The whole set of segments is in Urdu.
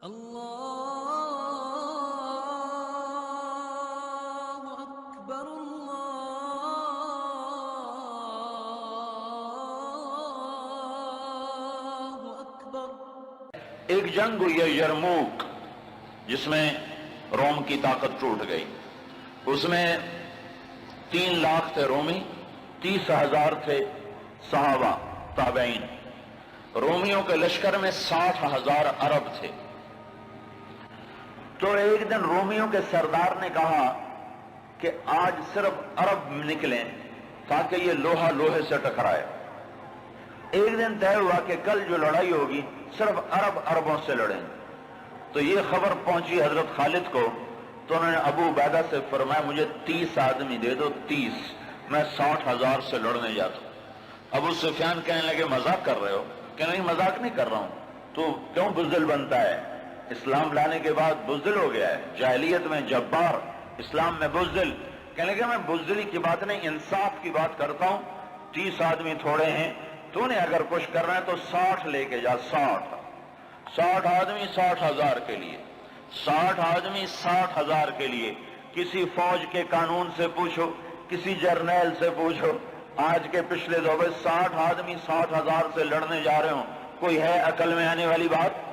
اللہ اکبر اللہ اکبر۔ ایک جنگ ہوئی ہے یرموک، جس میں روم کی طاقت ٹوٹ گئی۔ اس میں 3 لاکھ تھے رومی، 30,000 تھے صحابہ تابعین۔ رومیوں کے لشکر میں 60,000 عرب تھے۔ تو ایک دن رومیوں کے سردار نے کہا کہ آج صرف عرب نکلیں تاکہ یہ لوہا لوہے سے ٹکرائے۔ ایک دن طے ہوا کہ کل جو لڑائی ہوگی صرف عربوں سے لڑیں۔ تو یہ خبر پہنچی حضرت خالد کو، تو انہوں نے ابو عبیدہ سے فرمایا مجھے 30 آدمی دے دو، 30، میں 60,000 سے لڑنے جاتا ہوں۔ ابو سفیان کہنے لگے مذاق کر رہے ہو؟ کہ نہیں مذاق نہیں کر رہا ہوں، تو کیوں بزدل بنتا ہے؟ اسلام لانے کے بعد بزدل ہو گیا ہے، جاہلیت میں جبار، اسلام میں بزدل۔ کہنے لگے میں بزدلی کی بات نہیں، انصاف کی بات کرتا ہوں۔ 30 آدمی تھوڑے ہیں، تو نے اگر کچھ کرنا ہے تو 60 لے کے جا، 60 آدمی 60,000 کے لیے، 60 آدمی 60,000 کے لیے۔ کسی فوج کے قانون سے پوچھو، کسی جرنیل سے پوچھو، آج کے پچھلے دور میں 60 آدمی 60,000 سے لڑنے جا رہے ہوں، کوئی ہے عقل میں آنے والی بات؟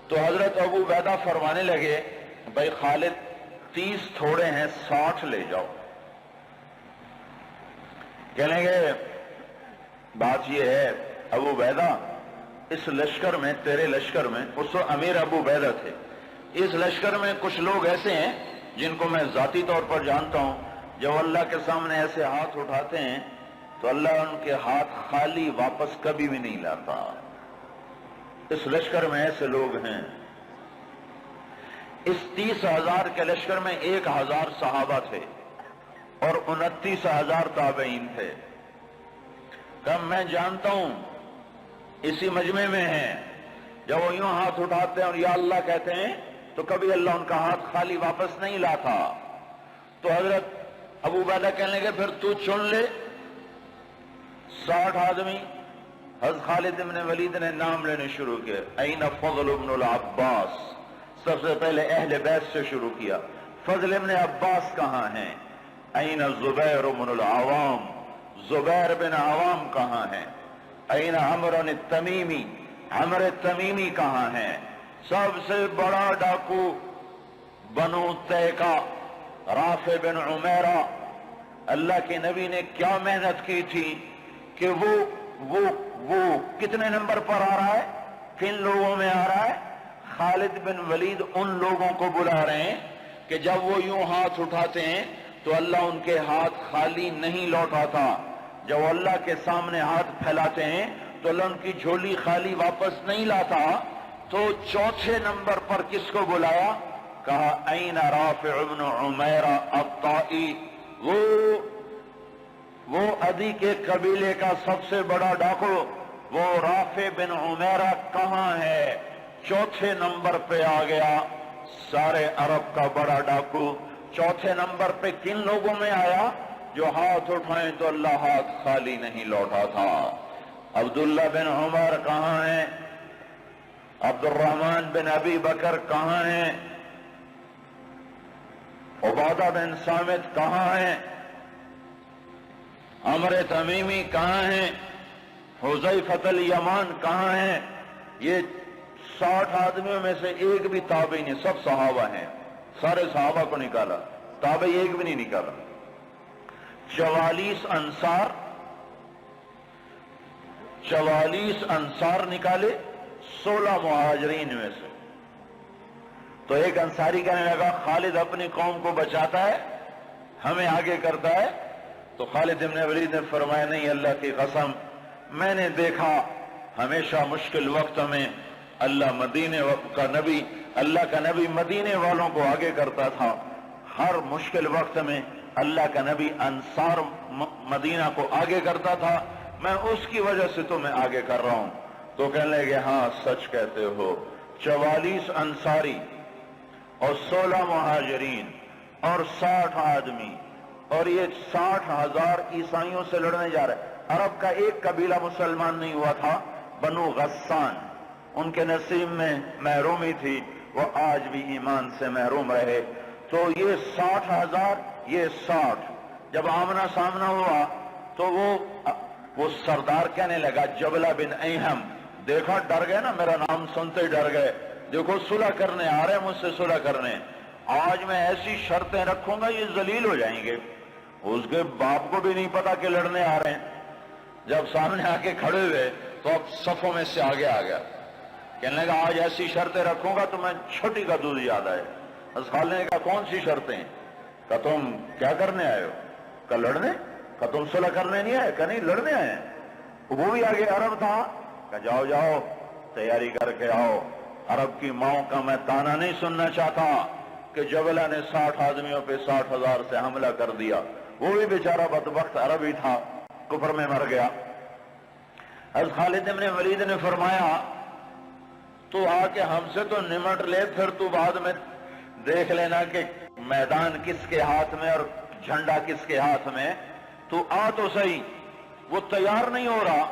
تو حضرت ابو عبیدہ فرمانے لگے بھائی خالد 30 تھوڑے ہیں، 60 لے جاؤ۔ کہنے گے بات یہ ہے ابو عبیدہ، اس لشکر میں، تیرے لشکر میں، اس وقت امیر ابو عبیدہ تھے، اس لشکر میں کچھ لوگ ایسے ہیں جن کو میں ذاتی طور پر جانتا ہوں، جب اللہ کے سامنے ایسے ہاتھ اٹھاتے ہیں تو اللہ ان کے ہاتھ خالی واپس کبھی بھی نہیں لاتا۔ اس لشکر میں ایسے لوگ ہیں۔ اس 30,000 کے لشکر میں 1,000 صحابہ تھے اور 29,000 تابعین تھے۔ کہ میں جانتا ہوں اسی مجمع میں ہیں، جب وہ یوں ہاتھ اٹھاتے ہیں اور یا اللہ کہتے ہیں تو کبھی اللہ ان کا ہاتھ خالی واپس نہیں لاتا۔ تو حضرت ابو عبیدہ کہنے لگے پھر تو چن لے 60 آدمی۔ حضرت خالد بن ولید نے نام لینے شروع کیے، این فضل بن العباس، سب سے پہلے اہل بیت سے شروع کیا، فضل بن عباس کہاں ہیں؟ این زبیر بن العوام، زبیر بن عوام کہاں ہیں؟ این عمر التمیمی، عمر التمیمی کہاں ہیں؟ سب سے بڑا ڈاکو بنو تیکا، رافع بن عمیرہ۔ اللہ کے نبی نے کیا محنت کی تھی کہ وہ کتنے نمبر پر آ رہا ہے، کن لوگوں میں آ رہا ہے؟ خالد بن ولید ان لوگوں کو بلا رہے ہیں کہ جب وہ یوں ہاتھ اٹھاتے ہیں تو اللہ ان کے ہاتھ خالی نہیں لوٹاتا، جب وہ اللہ کے سامنے ہاتھ پھیلاتے ہیں تو اللہ ان کی جھولی خالی واپس نہیں لاتا۔ تو چوتھے نمبر پر کس کو بلایا؟ کہا این رافع بن عمیرہ الطائی، وہ عدی کے قبیلے کا سب سے بڑا ڈاکو، وہ رافع بن عمیرہ کہاں ہے؟ چوتھے نمبر پہ آ گیا، سارے عرب کا بڑا ڈاکو۔ چوتھے نمبر پہ کن لوگوں میں آیا؟ جو ہاتھ اٹھائیں تو اللہ ہاتھ خالی نہیں لوٹا تھا۔ عبداللہ بن عمر کہاں ہیں؟ عبد الرحمن بن ابی بکر کہاں ہیں؟ عبادہ بن صامت کہاں ہیں؟ عمر تمیمی کہاں ہیں؟ حذیفہ الیمان کہاں ہیں؟ یہ 60 آدمیوں میں سے ایک بھی تابعی نہیں، سب صحابہ ہیں، سارے صحابہ کو نکالا، تابعی ایک بھی نہیں نکالا۔ 44 انصار نکالے 16 مہاجرین میں سے۔ تو ایک انصاری کہنے لگا خالد اپنی قوم کو بچاتا ہے، ہمیں آگے کرتا ہے۔ تو خالد بن ولید نے فرمایا نہیں، اللہ کی قسم میں نے دیکھا ہمیشہ مشکل وقت میں اللہ کا نبی مدینے والوں کو آگے کرتا تھا، ہر مشکل وقت میں اللہ کا نبی انصار مدینہ کو آگے کرتا تھا، میں اس کی وجہ سے تمہیں آگے کر رہا ہوں۔ تو کہنے لگے ہاں سچ کہتے ہو۔ 44 انصاری اور 16 مہاجرین اور 60 آدمی، اور یہ 60,000 عیسائیوں سے لڑنے جا رہے۔ عرب کا ایک قبیلہ مسلمان نہیں ہوا تھا، بنو غسان، ان کے نصیب میں محرومی تھی، وہ آج بھی ایمان سے محروم رہے۔ تو یہ 60,000، یہ 60، جب آمنا سامنا ہوا تو وہ سردار کہنے لگا جبلہ بن ایہم، دیکھا ڈر گئے نا، میرا نام سنتے ہی ڈر گئے، دیکھو صلح کرنے آ رہے ہیں مجھ سے صلح کرنے، آج میں ایسی شرطیں رکھوں گا یہ ذلیل ہو جائیں گے۔ اس کے باپ کو بھی نہیں پتا کہ لڑنے آ رہے ہیں، جب سامنے آ کے کھڑے ہوئے تو اب صفوں میں سے آگے آ گیا، کہنے لگا آج ایسی شرطیں رکھوں گا تو میں چھوٹی کا دودھ یاد آئے۔ خالد نے کہا کون سی شرطیں؟ کہ تم کیا کرنے آئے ہو؟ کہ لڑنے؟ کہ تم صلح کرنے نہیں آئے؟ کہ نہیں لڑنے آئے ہیں۔ وہ بھی آگے عرب تھا، کہ جاؤ جاؤ تیاری کر کے آؤ، عرب کی ماؤں کا میں تانا نہیں سننا چاہتا کہ جبلہ نے 60 آدمیوں پہ 60,000 سے حملہ کر دیا۔ وہ بھی بیچارہ بدبخت عربی تھا، کفر میں مر گیا۔ حضرت خالد بن ولید نے فرمایا تو آ کے ہم سے تو نمٹ لے، پھر تو بعد میں دیکھ لینا کہ میدان کس کے ہاتھ میں اور جھنڈا کس کے ہاتھ میں، تو آ تو صحیح۔ وہ تیار نہیں ہو رہا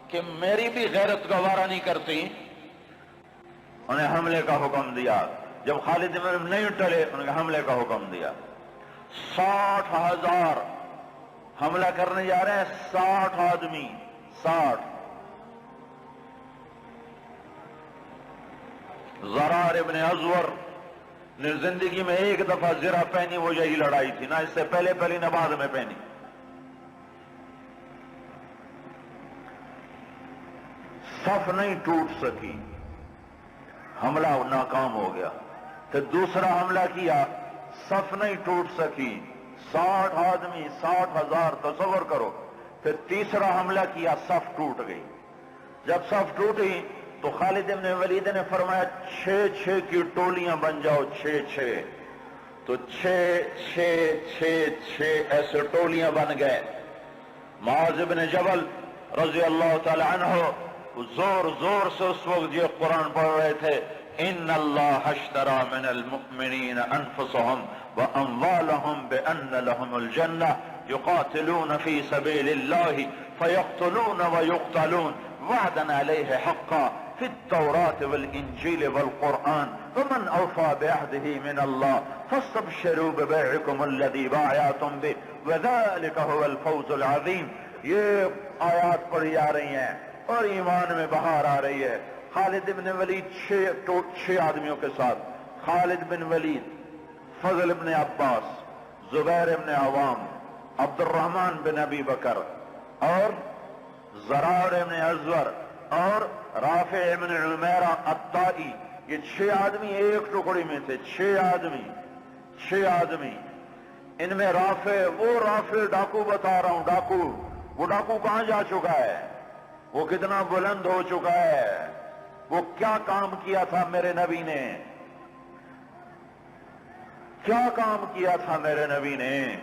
کہ میری بھی غیرت گوارا نہیں کرتی، انہیں حملے کا حکم دیا۔ جب خالد بن نہیں ٹلے انہیں حملے کا حکم دیا۔ 60,000 حملہ کرنے جا رہے ہیں، 60 آدمی، 60۔ زرار ابن ازور نے زندگی میں ایک دفعہ زرہ پہنی، وہ یہی لڑائی تھی، نہ اس سے پہلے نہ بعد میں پہنی۔ صف نہیں ٹوٹ سکی، حملہ ناکام ہو گیا۔ پھر دوسرا حملہ کیا، صف نہیں ٹوٹ سکی، 60 آدمی، 60,000، تصور کرو۔ پھر تیسرا حملہ کیا، صف ٹوٹ گئی۔ جب صف ٹوٹی تو خالد بن ولید نے فرمایا 6 کی ٹولیاں بن جاؤ، 6 تو 6 ایسے ٹولیاں بن گئے۔ معاذ بن جبل رضی اللہ تعالی عنہ زور زور سے اس وقت یہ قرآن پڑھ رہے تھے، ان اللہ اشترى من المؤمنین انفسهم واموالهم بان لهم الجنہ یقاتلون فی سبیل اللہ فیقتلون ویقتلون وعدا علیہ حقا فی التوراة والانجیل والقرآن ومن اوفى بعهده من اللہ فاستبشروا ببيعكم الذی بايعتم به وذلك هو الفوز العظیم۔ یہ آیات پڑھی جا رہی ہیں اور ایمان میں بہار آ رہی ہے۔ خالد بن ولید 6 آدمیوں کے ساتھ، خالد بن ولید، فضل بن عباس، زبیر بن عوام، عبد الرحمن بن ابی بکر اور زرار بن ازور اور رافع بن عمیرہ الطائی، یہ 6 آدمی ایک ٹکڑی میں تھے۔ 6 آدمی، ان میں رافع، وہ رافع ڈاکو بتا رہا ہوں، ڈاکو، وہ ڈاکو کہاں جا چکا ہے، وہ کتنا بلند ہو چکا ہے، وہ کیا کام کیا تھا میرے نبی نے، کیا کام کیا تھا میرے نبی نے،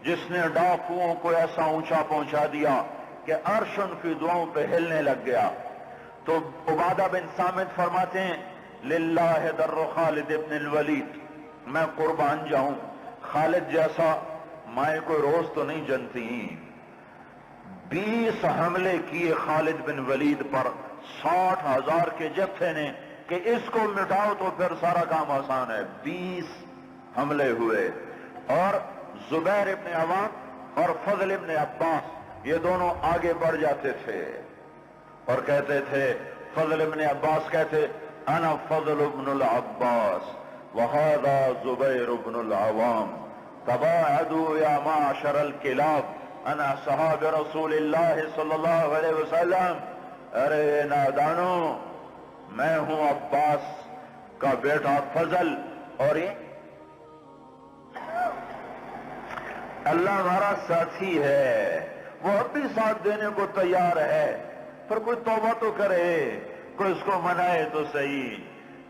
جس نے ڈاکوؤں کو ایسا اونچا پہنچا دیا کہ عرش ان کی دعاؤں پہ ہلنے لگ گیا۔ تو عبادہ بن صامت فرماتے ہیں للہ در خالد ابن الولید، میں قربان جاؤں، خالد جیسا مائیں کوئی روز تو نہیں جنتی۔ 20 حملے کیے خالد بن ولید پر 60,000 کے جتھے نے کہ اس کو مٹاؤ تو پھر سارا کام آسان ہے۔ 20 حملے ہوئے، اور زبیر ابن عوام اور فضل ابن عباس یہ دونوں آگے بڑھ جاتے تھے اور کہتے تھے، فضل ابن عباس کہتے انا فضل ابن العباس وہذا زبیر ابن العوام تباعدوا یا معشر الکلاب انا صحاب رسول اللہ صلی اللہ علیہ وسلم۔ ارے نادانو، میں ہوں عباس کا بیٹا فضل، اور یہ اللہ ہمارا ساتھی ہے، وہ اب بھی ساتھ دینے کو تیار ہے، پر کوئی توبہ تو کرے، کوئی اس کو منائے تو صحیح۔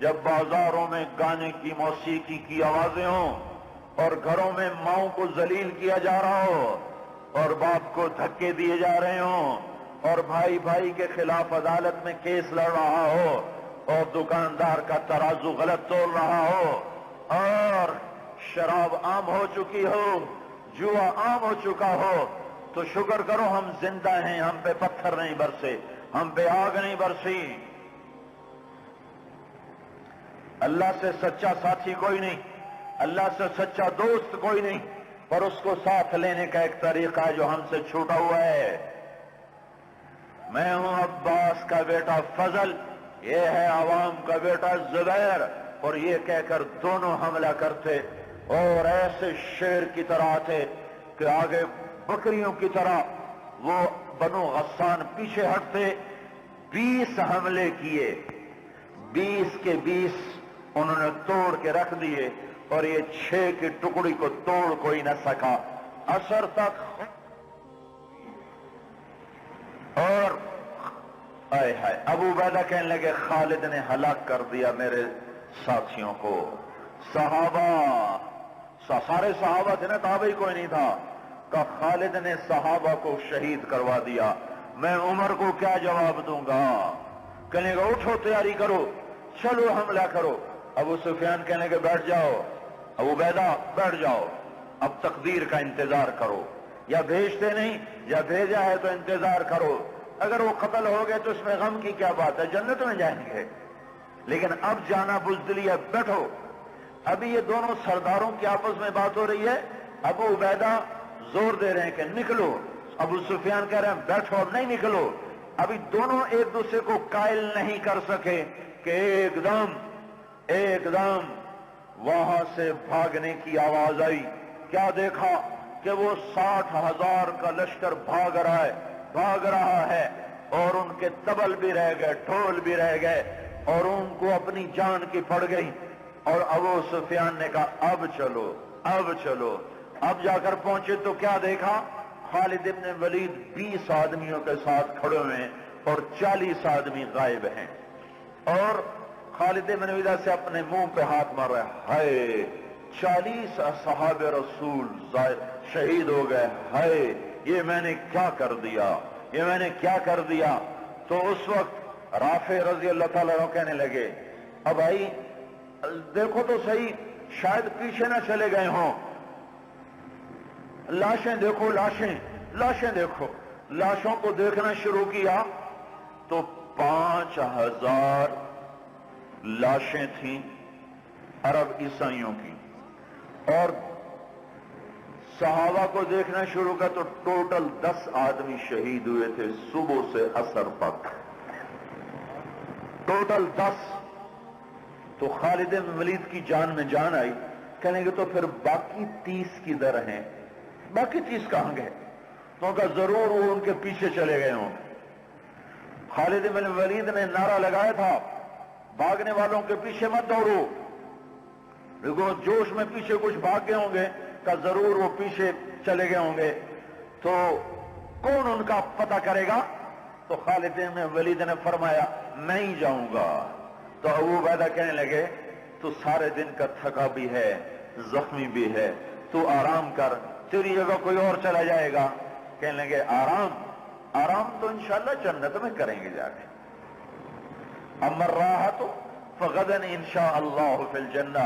جب بازاروں میں گانے کی، موسیقی کی آوازیں ہوں اور گھروں میں ماؤں کو ذلیل کیا جا رہا ہو اور باپ کو دھکے دیے جا رہے ہوں اور بھائی بھائی کے خلاف عدالت میں کیس لڑ رہا ہو اور دکاندار کا ترازو غلط تول رہا ہو اور شراب عام ہو چکی ہو، جوا عام ہو چکا ہو، تو شکر کرو ہم زندہ ہیں، ہم پہ پتھر نہیں برسے، ہم پہ آگ نہیں برسی۔ اللہ سے سچا ساتھی کوئی نہیں، اللہ سے سچا دوست کوئی نہیں، پر اس کو ساتھ لینے کا ایک طریقہ ہے جو ہم سے چھوٹا ہوا ہے۔ میں ہوں عباس کا بیٹا فضل، یہ ہے عوام کا بیٹا زبیر، اور یہ کہہ کر دونوں حملہ کرتے اور ایسے شیر کی طرح تھے کہ آگے بکریوں کی طرح وہ بنو غسان پیچھے ہٹتے۔ 20 حملے کیے، 20 کے 20 انہوں نے توڑ کے رکھ دیے، اور یہ 6 کی ٹکڑی کو توڑ کوئی نہ سکا۔ عصر تک اور آئے ہائے ابو عبیدہ کہنے لگے خالد نے ہلاک کر دیا میرے ساتھیوں کو۔ صحابہ سارے صحابہ تھے نا، تابعی کوئی نہیں تھا، کہ خالد نے صحابہ کو شہید کروا دیا، میں عمر کو کیا جواب دوں گا؟ کہنے گا اٹھو تیاری کرو، چلو حملہ کرو۔ ابو سفیان کہنے کے بیٹھ جاؤ، ابو عبیدہ بیٹھ جاؤ، اب تقدیر کا انتظار کرو، یا بھیجتے نہیں یا بھیجا ہے تو انتظار کرو، اگر وہ قتل ہو گئے تو اس میں غم کی کیا بات ہے، جنت میں جائیں گے، لیکن اب جانا بزدلی ہے، بیٹھو۔ ابھی یہ دونوں سرداروں کی آپس میں بات ہو رہی ہے، ابو عبیدہ زور دے رہے ہیں کہ نکلو، ابو سفیان کہہ رہے ہیں بیٹھو اب نہیں نکلو۔ ابھی دونوں ایک دوسرے کو قائل نہیں کر سکے کہ ایک دم وہاں سے بھاگنے کی آواز آئی۔ کیا دیکھا کہ وہ 60,000 کا لشکر بھاگ رہا ہے، اور ان کے طبل بھی رہ گئے، ڈھول بھی رہ گئے، اور ان کو اپنی جان کی پڑ گئی۔ اور ابو سفیان نے کہا اب چلو۔ اب جا کر پہنچے تو کیا دیکھا؟ خالد ابن ولید 20 آدمیوں کے ساتھ کھڑے ہوئے ہیں اور 40 آدمی غائب ہیں، اور خالد ابن ولید سے اپنے منہ پہ ہاتھ مار رہا ہے، ہائے 40 اصحاب رسول شہید ہو گئے، ہائے یہ میں نے کیا کر دیا۔ تو اس وقت رافع رضی اللہ تعالیٰ عنہ کہنے لگے اب بھائی دیکھو تو صحیح، شاید پیچھے نہ چلے گئے ہوں، لاشیں دیکھو، لاشیں دیکھو۔ لاشوں کو دیکھنا شروع کیا تو 5,000 لاشیں تھیں عرب عیسائیوں کی، اور صحابہ کو دیکھنا شروع کیا تو ٹوٹل 10 آدمی شہید ہوئے تھے صبح سے عصر تک، ٹوٹل 10۔ تو خالد بن ولید کی جان میں جان آئی، کہنے گے تو پھر باقی 30 کدھر ہیں، باقی 30 کہاں گئے؟ تو کہا ضرور وہ ان کے پیچھے چلے گئے ہوں۔ خالد بن ولید نے نعرہ لگایا تھا بھاگنے والوں کے پیچھے مت دوڑو، دیکھو جوش میں پیچھے کچھ بھاگ گئے ہوں گے، کہ ضرور وہ پیچھے چلے گئے ہوں گے، تو کون ان کا پتہ کرے گا؟ تو خالد بن ولید نے فرمایا میں ہی جاؤں گا۔ تو ابو عبیدہ کہنے لگے تو سارے دن کا تھکا بھی ہے، زخمی بھی ہے، تو آرام کر، تیری جگہ کوئی اور چلا جائے گا۔ کہنے لگے آرام تو انشاءاللہ جنت میں کریں گے جا کے، اما الراحۃ فغدا انشاءاللہ فی الجنہ،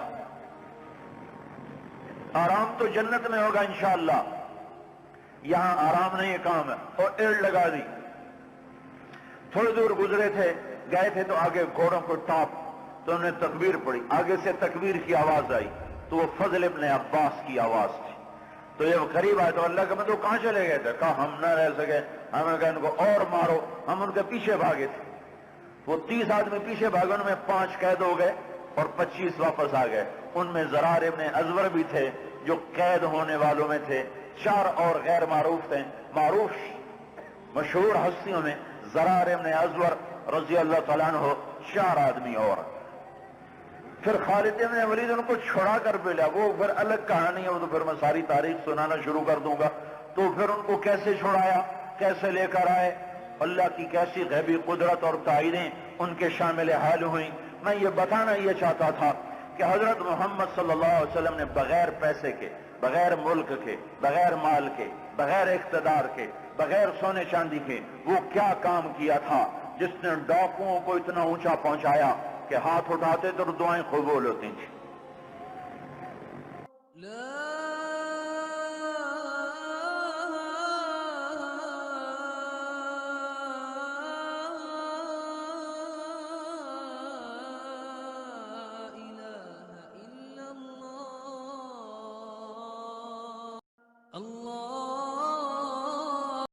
آرام تو جنت میں ہوگا انشاءاللہ، یہاں آرام نہیں کام ہے۔ اور ایڑ لگا دی، تھوڑی دور گزرے تھے، گئے تھے تو آگے گھوڑوں کو ٹاپ، تو انہوں نے تکبیر پڑھی، آگے سے تکبیر کی آواز آئی تو وہ فضل ابن عباس کی آواز تھی۔ تو جب قریب آئے تو اللہ کے بندو کہاں چلے گئے تھے؟ کہا ہم نہ رہ سکے، ہم نے کہا ان کو اور مارو، ہم ان کے پیچھے بھاگے تھے۔ وہ 30 آدمی پیچھے بھاگے، ان میں 5 قید ہو گئے اور 25 واپس آ گئے۔ ان میں زرار ابن ازور بھی تھے جو قید ہونے والوں میں تھے، 4 اور غیر معروف تھے، معروف مشہور ہستیوں میں زرار ابن ازور رضی اللہ تعالیٰ عنہ، 4 آدمی اور۔ پھر خالد بن ولید ان کو چھڑا کر ملا، وہ پھر الگ کہانی ہے، وہ تو پھر میں ساری تاریخ سنانا شروع کر دوں گا۔ تو پھر ان کو کیسے چھڑایا، کیسے لے کر آئے، اللہ کی کیسی غیبی قدرت اور تعینیں ان کے شامل حال ہوئیں۔ میں یہ بتانا یہ چاہتا تھا کہ حضرت محمد صلی اللہ علیہ وسلم نے بغیر پیسے کے، بغیر ملک کے، بغیر مال کے، بغیر اقتدار کے، بغیر سونے چاندی کے وہ کیا کام کیا تھا جس نے ڈاکوؤں کو اتنا اونچا پہنچایا کہ ہاتھ اٹھاتے تو دعائیں قبول ہوتی تھیں۔ اللہ